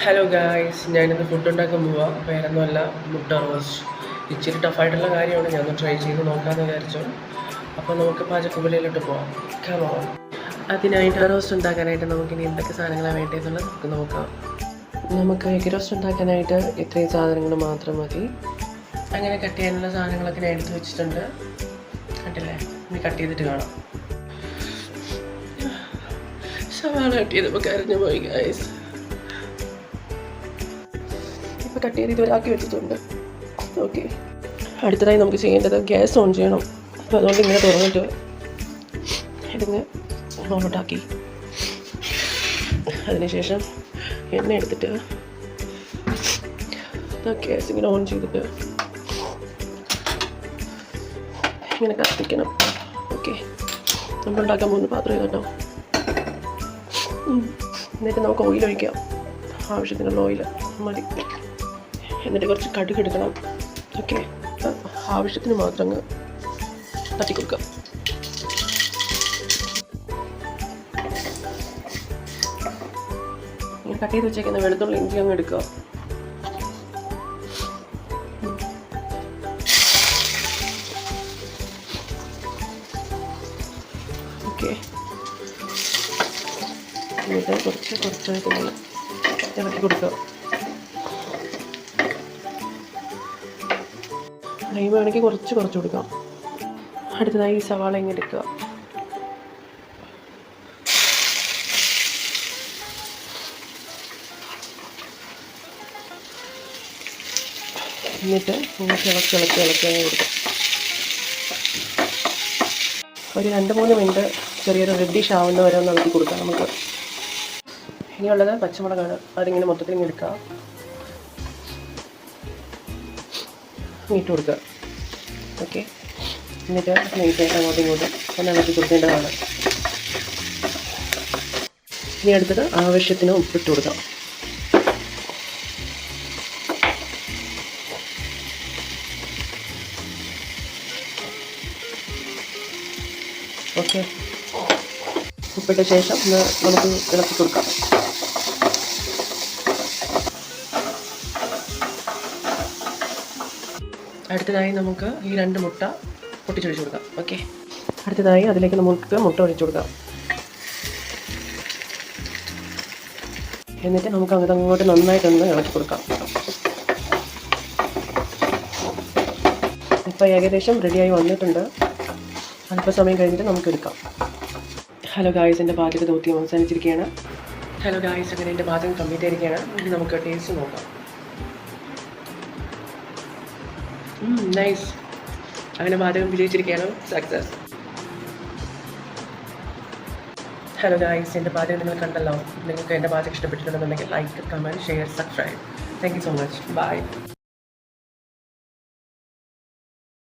Hello guys, ഞാനിന്ന് food ഉണ്ടാക്കാൻ പോവാം. വേറൊന്നുമല്ല, മുട്ട റോസ്റ്റ്. ഇച്ചിരി ടഫായിട്ടുള്ള കാര്യമാണ്, ഞാനൊന്ന് ട്രൈ ചെയ്ത് നോക്കാമെന്ന് വിചാരിച്ചു. അപ്പോൾ നമുക്ക് പാചകക്കുവലയിലോട്ട് പോവാം. കമോ. അതിനായിട്ട് റോസ്റ്റ് ഉണ്ടാക്കാനായിട്ട് നമുക്കിനി എന്തൊക്കെ സാധനങ്ങളാണ് വേണ്ടതെന്നുള്ളത് നമുക്ക് നോക്കാം. നമുക്ക് എഗ് റോസ്റ്റ് ഉണ്ടാക്കാനായിട്ട് ഇത്രയും സാധനങ്ങൾ മാത്രം മതി. അങ്ങനെ കട്ട് ചെയ്യാനുള്ള സാധനങ്ങളൊക്കെ ഞാൻ എടുത്ത് വെച്ചിട്ടുണ്ട്. കണ്ടില്ലേ? ഇനി കട്ട് ചെയ്തിട്ട് കാണാം. സവാള കട്ട് ചെയ്തപ്പോൾ കരഞ്ഞു പോയി ഗായ്സ്. ഇപ്പോൾ കട്ട് ചെയ്ത് ഇതുവരാക്കി വെച്ചിട്ടുണ്ട്. ഓക്കെ, അടുത്തതായി നമുക്ക് ചെയ്യേണ്ടത് ഗ്യാസ് ഓൺ ചെയ്യണം. അപ്പോൾ അതുകൊണ്ട് ഇങ്ങനെ തുറന്നിട്ട് ഇതിങ്ങനെ ഓണോട്ടാക്കി അതിനുശേഷം എണ്ണ എടുത്തിട്ട് ഗ്യാസ് ഇങ്ങനെ ഓൺ ചെയ്തിട്ട് ഇങ്ങനെ കത്തിക്കണം. ഓക്കെ, നമ്മൾ ഉണ്ടാക്കാൻ പോകുന്ന പാത്രം കേട്ടോ. എന്നിട്ട് നമുക്ക് ഓയിൽ ഒഴിക്കാം. ആവശ്യത്തിനുള്ള ഓയിൽ മതി. എന്നിട്ട് കുറച്ച് കടുക് എടുക്കണം. ഓക്കെ, ആവശ്യത്തിന് മാത്രം അങ്ങ് തട്ടി കൊടുക്കാം. ഇങ്ങനെ കട്ട് ചെയ്ത് വെച്ചേക്കുന്ന വെളുത്തുള്ളി ഇഞ്ചി അങ്ങ് എടുക്കുക. ഓക്കെ, എന്നിട്ട് കുറച്ചായിട്ട് ഇങ്ങനെ ഇറക്കി കൊടുക്കുക. ഫ്ലെയിം വേണമെങ്കിൽ കുറച്ച് കൊടുക്കാം. അടുത്തതായി ഈ സവാള ഇങ്ങനെ എടുക്കുക. എന്നിട്ട് ഇളക്കി കൊടുക്കാം. ഒരു 2-3 മിനിറ്റ് ചെറിയൊരു റെഡിഷ് ആവുന്ന വരെ ഒന്ന് ഇളക്കി കൊടുക്കാം നമുക്ക്. ഇനിയുള്ളത് പച്ചമുളകാണ്. അതിങ്ങനെ മൊത്തത്തിൽ ഇങ്ങനെ എടുക്കുക, ഇട്ട് കൊടുക്കുക. ഓക്കെ, എന്നിട്ട് നെയ്റ്റായിട്ട് അങ്ങോട്ടും ഇങ്ങോട്ടും ഒന്ന് ഇളക്കി കൊടുക്കേണ്ടതാണ്. ഇനി അടുത്തത് ആവശ്യത്തിന് ഉപ്പിട്ട് കൊടുക്കാം. ഓക്കെ, ഉപ്പിട്ട ശേഷം നമുക്ക് ഇളക്കി കൊടുക്കാം. അടുത്തതായി നമുക്ക് ഈ 2 മുട്ട പൊട്ടിച്ചൊഴിച്ച് കൊടുക്കാം. ഓക്കെ, അടുത്തതായി അതിലേക്ക് നമുക്ക് മുട്ട ഒഴിച്ചു കൊടുക്കാം. എന്നിട്ട് നമുക്ക് അങ്ങോട്ട് നന്നായിട്ടൊന്ന് ഇളക്കി കൊടുക്കാം. ഇപ്പോൾ ഏകദേശം റെഡിയായി വന്നിട്ടുണ്ട്. അല്പസമയം കഴിഞ്ഞിട്ട് നമുക്ക് എടുക്കാം. ഹലോ ഗായ്സ്, എൻ്റെ പാചക ദൗത്യം അവസാനിച്ചിരിക്കുകയാണ്. ഹലോ ഗായ്സ്, അങ്ങനെ എൻ്റെ പാചകം കംപ്ലീറ്റ് ആയിരിക്കുകയാണ്. ഇനി നമുക്ക് ടേസ്റ്റ് നോക്കാം. നൈസ്. അങ്ങനെ പാചകം വിജയിച്ചിരിക്കുകയാണ്. സക്സസ്. ഹലോ ഗായ്സ്, എൻ്റെ പാചകം നിങ്ങൾ കണ്ടല്ലോ. നിങ്ങൾക്ക് എൻ്റെ പാചകം ഇഷ്ടപ്പെട്ടിട്ടുണ്ടെന്നുണ്ടെങ്കിൽ like, comment, share, subscribe. Thank you so much. By.